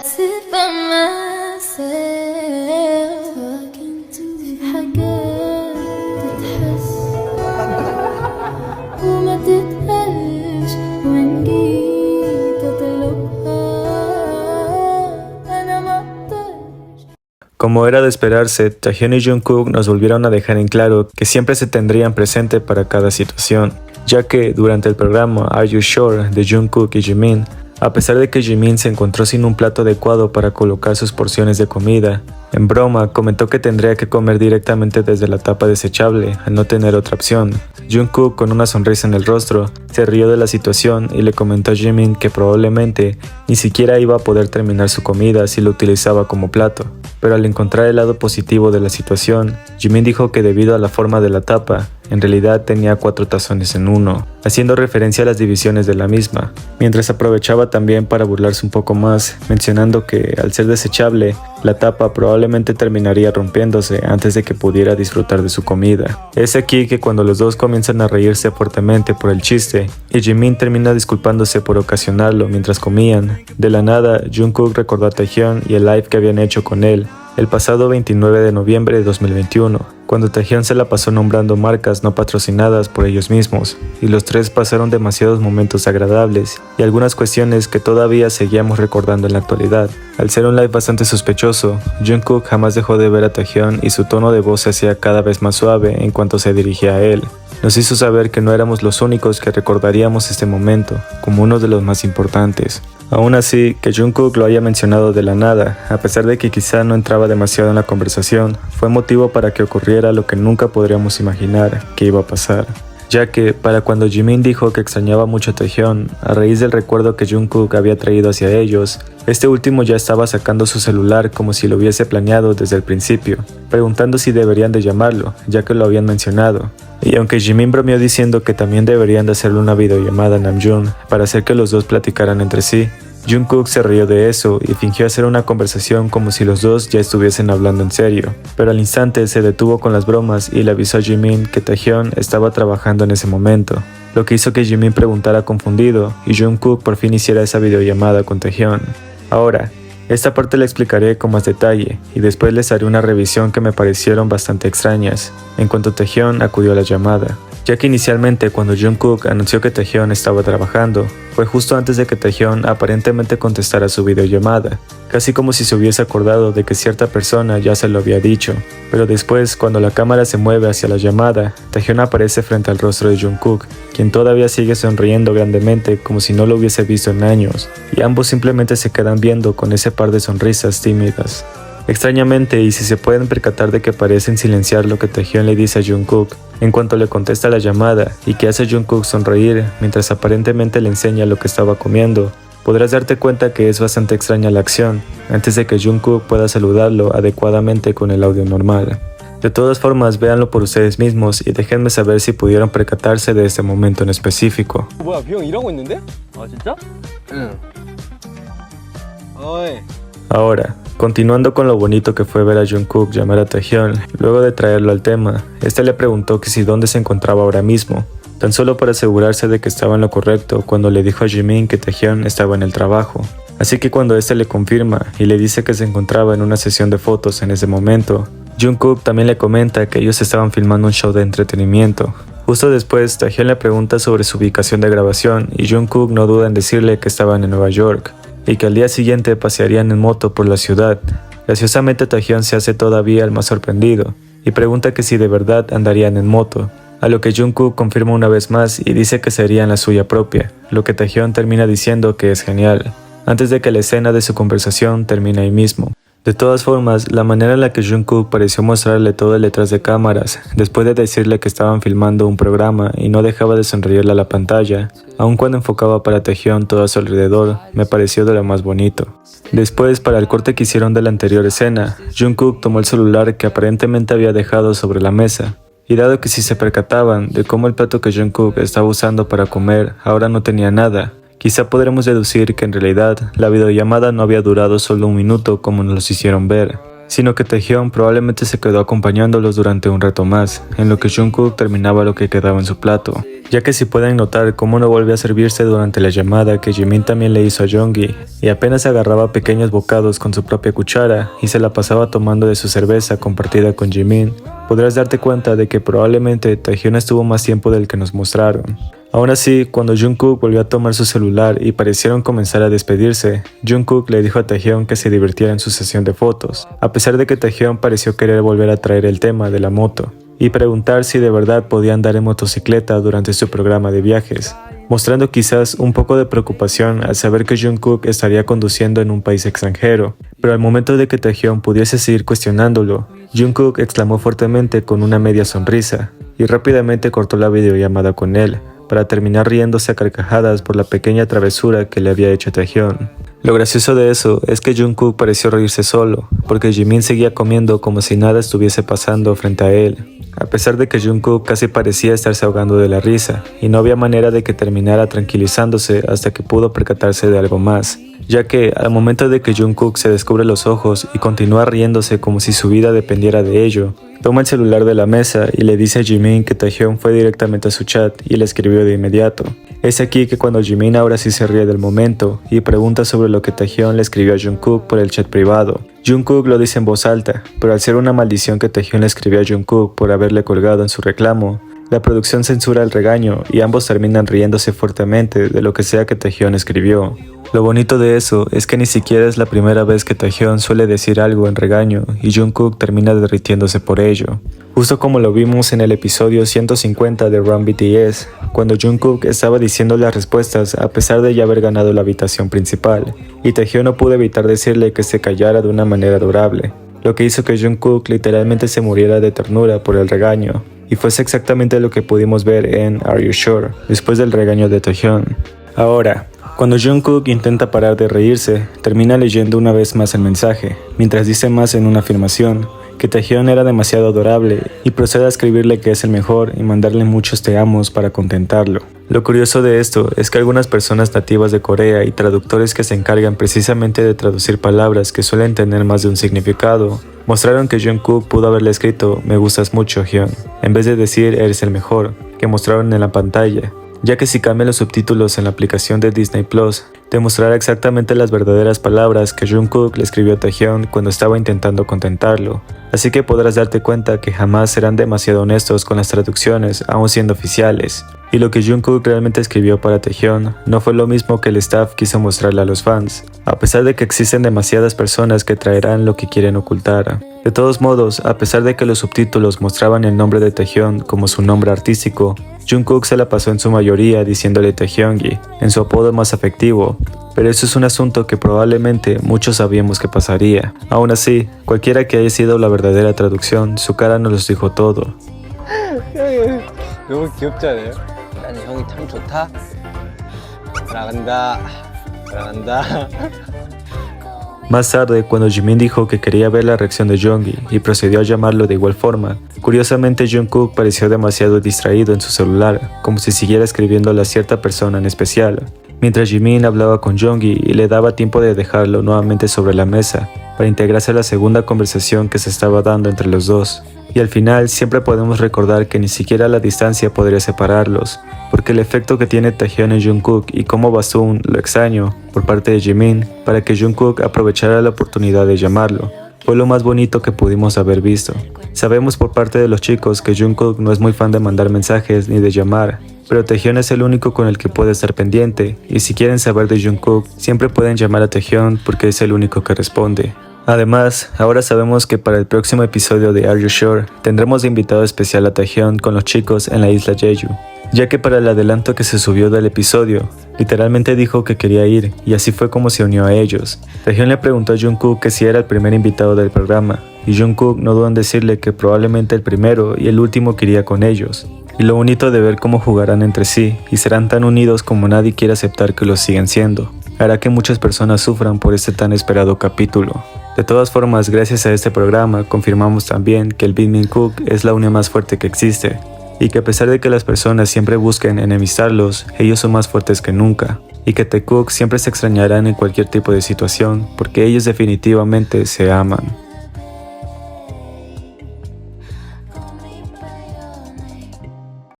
sit by myself talking to حاجات تتحس وما تتقالش وإن جيت أطلبها أنا ما أقدرش. Como era de esperarse, Taehyun y Jungkook nos volvieron a dejar en claro que siempre se tendrían presente para cada situación, ya que durante el programa Are You Sure de Jungkook y Jimin, a pesar de que Jimin se encontró sin un plato adecuado para colocar sus porciones de comida, en broma comentó que tendría que comer directamente desde la tapa desechable al no tener otra opción. Jungkook, con una sonrisa en el rostro, se rió de la situación y le comentó a Jimin que probablemente ni siquiera iba a poder terminar su comida si lo utilizaba como plato. Pero al encontrar el lado positivo de la situación, Jimin dijo que debido a la forma de la tapa, en realidad tenía 4 tazones en uno, haciendo referencia a las divisiones de la misma, mientras aprovechaba también para burlarse un poco más, mencionando que al ser desechable, la tapa probablemente terminaría rompiéndose antes de que pudiera disfrutar de su comida. Es aquí que cuando los dos comienzan a reírse fuertemente por el chiste, y Jimin termina disculpándose por ocasionarlo mientras comían, de la nada Jungkook recordó a Taehyun y el live que habían hecho con él el pasado 29 de noviembre de 2021, cuando Taehyun se la pasó nombrando marcas no patrocinadas por ellos mismos, y los tres pasaron demasiados momentos agradables y algunas cuestiones que todavía seguíamos recordando en la actualidad. Al ser un live bastante sospechoso, Jungkook jamás dejó de ver a Taehyun y su tono de voz se hacía cada vez más suave en cuanto se dirigía a él. Nos hizo saber que no éramos los únicos que recordaríamos este momento como uno de los más importantes. Aún así, que Jungkook lo haya mencionado de la nada, a pesar de que quizá no entraba demasiado en la conversación, fue motivo para que ocurriera lo que nunca podríamos imaginar que iba a pasar. Ya que, para cuando Jimin dijo que extrañaba mucho a Taehyun, a raíz del recuerdo que Jungkook había traído hacia ellos, este último ya estaba sacando su celular como si lo hubiese planeado desde el principio, preguntando si deberían de llamarlo, ya que lo habían mencionado. Y aunque Jimin bromeó diciendo que también deberían de hacerle una videollamada a Namjoon para hacer que los dos platicaran entre sí, Jungkook se rió de eso y fingió hacer una conversación como si los dos ya estuviesen hablando en serio, pero al instante se detuvo con las bromas y le avisó a Jimin que Taehyun estaba trabajando en ese momento, lo que hizo que Jimin preguntara confundido y Jungkook por fin hiciera esa videollamada con Taehyun. Ahora, esta parte la explicaré con más detalle y después les haré una revisión que me parecieron bastante extrañas en cuanto Taehyun acudió a la llamada, ya que inicialmente cuando Jungkook anunció que Taehyun estaba trabajando, fue justo antes de que Taehyun aparentemente contestara su videollamada, casi como si se hubiese acordado de que cierta persona ya se lo había dicho, pero después cuando la cámara se mueve hacia la llamada, Taehyun aparece frente al rostro de Jungkook, quien todavía sigue sonriendo grandemente como si no lo hubiese visto en años, y ambos simplemente se quedan viendo con ese par de sonrisas tímidas. Extrañamente, y si se pueden percatar de que parecen silenciar lo que Taehyun le dice a Jungkook en cuanto le contesta la llamada y que hace a Jungkook sonreír mientras aparentemente le enseña lo que estaba comiendo, podrás darte cuenta que es bastante extraña la acción antes de que Jungkook pueda saludarlo adecuadamente con el audio normal. De todas formas, véanlo por ustedes mismos y déjenme saber si pudieron percatarse de este momento en específico. 뭐야, 비형 일하고 있는데? 아, 진짜? 응. 어이. Ahora, continuando con lo bonito que fue ver a Jungkook llamar a Taehyun, luego de traerlo al tema, este le preguntó que si dónde se encontraba ahora mismo, tan solo para asegurarse de que estaba en lo correcto cuando le dijo a Jimin que Taehyun estaba en el trabajo. Así que cuando este le confirma y le dice que se encontraba en una sesión de fotos en ese momento, Jungkook también le comenta que ellos estaban filmando un show de entretenimiento. Justo después, Taehyun le pregunta sobre su ubicación de grabación y Jungkook no duda en decirle que estaban en Nueva York y que al día siguiente pasearían en moto por la ciudad. Graciosamente, Taehyun se hace todavía el más sorprendido y pregunta que si de verdad andarían en moto, a lo que Jungkook confirma una vez más y dice que serían la suya propia, lo que Taehyun termina diciendo que es genial, antes de que la escena de su conversación termine ahí mismo. De todas formas, la manera en la que Jungkook pareció mostrarle todo el detrás de cámaras, después de decirle que estaban filmando un programa y no dejaba de sonreírle a la pantalla, aun cuando enfocaba para Taehyun todo a su alrededor, me pareció de lo más bonito. Después, para el corte que hicieron de la anterior escena, Jungkook tomó el celular que aparentemente había dejado sobre la mesa, y dado que si se percataban de cómo el plato que Jungkook estaba usando para comer ahora no tenía nada, quizá podremos deducir que en realidad la videollamada no había durado solo un minuto como nos lo hicieron ver. sino que Taehyung probablemente se quedó acompañándolos durante un rato más, en lo que Jungkook terminaba lo que quedaba en su plato. Ya que si pueden notar cómo no volvió a servirse durante la llamada que Jimin también le hizo a Jeongi, y apenas agarraba pequeños bocados con su propia cuchara y se la pasaba tomando de su cerveza compartida con Jimin, podrás darte cuenta de que probablemente Taehyung estuvo más tiempo del que nos mostraron. Aún así, cuando Jungkook volvió a tomar su celular y parecieron comenzar a despedirse, Jungkook le dijo a Taehyung que se divirtiera en su sesión de fotos, a pesar de que Taehyung pareció querer volver a traer el tema de la moto, y preguntar si de verdad podía andar en motocicleta durante su programa de viajes, mostrando quizás un poco de preocupación al saber que Jungkook estaría conduciendo en un país extranjero, pero al momento de que Taehyung pudiese seguir cuestionándolo, Jungkook exclamó fuertemente con una media sonrisa, y rápidamente cortó la videollamada con él, para terminar riéndose a carcajadas por la pequeña travesura que le había hecho Taehyung. Lo gracioso de eso es que Jungkook pareció reírse solo, porque Jimin seguía comiendo como si nada estuviese pasando frente a él, a pesar de que Jungkook casi parecía estarse ahogando de la risa, y no había manera de que terminara tranquilizándose hasta que pudo percatarse de algo más, ya que al momento de que Jungkook se descubre los ojos y continúa riéndose como si su vida dependiera de ello, toma el celular de la mesa y le dice a Jimin que Taehyung fue directamente a su chat y le escribió de inmediato. Es aquí que cuando Jimin ahora sí se ríe del momento y pregunta sobre lo que Taehyung le escribió a Jungkook por el chat privado. Jungkook lo dice en voz alta, pero al ser una maldición que Taehyung le escribió a Jungkook por haberle colgado en su reclamo, la producción censura el regaño y ambos terminan riéndose fuertemente de lo que sea que Taehyung escribió. Lo bonito de eso es que ni siquiera es la primera vez que Taehyung suele decir algo en regaño y Jungkook termina derritiéndose por ello. Justo como lo vimos en el episodio 150 de Run BTS, cuando Jungkook estaba diciendo las respuestas a pesar de ya haber ganado la habitación principal, y Taehyung no pudo evitar decirle que se callara de una manera adorable, lo que hizo que Jungkook literalmente se muriera de ternura por el regaño, y fuese exactamente lo que pudimos ver en Are You Sure, después del regaño de Taehyung. Ahora, cuando Jungkook intenta parar de reírse, termina leyendo una vez más el mensaje, mientras dice más en una afirmación, que Taehyung era demasiado adorable y procede a escribirle que es el mejor y mandarle muchos te amos para contentarlo. Lo curioso de esto es que algunas personas nativas de Corea y traductores que se encargan precisamente de traducir palabras que suelen tener más de un significado, mostraron que Jungkook pudo haberle escrito me gustas mucho Hyun, en vez de decir eres el mejor, que mostraron en la pantalla, ya que si cambian los subtítulos en la aplicación de Disney Plus, te mostrará exactamente las verdaderas palabras que Jungkook le escribió a Taehyung cuando estaba intentando contentarlo, así que podrás darte cuenta que jamás serán demasiado honestos con las traducciones aún siendo oficiales, y lo que Jungkook realmente escribió para Taehyung no fue lo mismo que el staff quiso mostrarle a los fans, a pesar de que existen demasiadas personas que traerán lo que quieren ocultar. De todos modos, a pesar de que los subtítulos mostraban el nombre de Taehyung como su nombre artístico, Jungkook se la pasó en su mayoría diciéndole Taehyungi, en su apodo más afectivo, pero eso es un asunto que probablemente muchos sabíamos que pasaría. Aún así, cualquiera que haya sido la verdadera traducción, su cara nos los dijo todo. 너무 귀엽지 않아요? 난 형이 참 좋다. 사랑한다. 사랑한다. Más tarde, cuando Jimin dijo que quería ver la reacción de Jeongi y procedió a llamarlo de igual forma, curiosamente Jungkook pareció demasiado distraído en su celular, como si siguiera escribiéndole a cierta persona en especial, mientras Jimin hablaba con Jeongi y le daba tiempo de dejarlo nuevamente sobre la mesa para integrarse a la segunda conversación que se estaba dando entre los dos. Y al final siempre podemos recordar que ni siquiera la distancia podría separarlos, porque el efecto que tiene Taehyung en Jungkook y cómo Basun lo extraño por parte de Jimin para que Jungkook aprovechara la oportunidad de llamarlo, fue lo más bonito que pudimos haber visto. Sabemos por parte de los chicos que Jungkook no es muy fan de mandar mensajes ni de llamar, pero Taehyung es el único con el que puede estar pendiente, y si quieren saber de Jungkook, siempre pueden llamar a Taehyung porque es el único que responde. Además, ahora sabemos que para el próximo episodio de Are You Sure tendremos de invitado especial a Taehyung con los chicos en la isla Jeju, ya que para el adelanto que se subió del episodio, literalmente dijo que quería ir y así fue como se unió a ellos. Taehyung le preguntó a Jungkook que si era el primer invitado del programa y Jungkook no dudó en decirle que probablemente el primero y el último que iría con ellos. Y lo bonito de ver cómo jugarán entre sí y serán tan unidos como nadie quiere aceptar que lo siguen siendo, hará que muchas personas sufran por este tan esperado capítulo. De todas formas, gracias a este programa confirmamos también que el Binmin-Cook es la unión más fuerte que existe, y que a pesar de que las personas siempre busquen enemistarlos, ellos son más fuertes que nunca, y que Taekook siempre se extrañarán en cualquier tipo de situación porque ellos definitivamente se aman.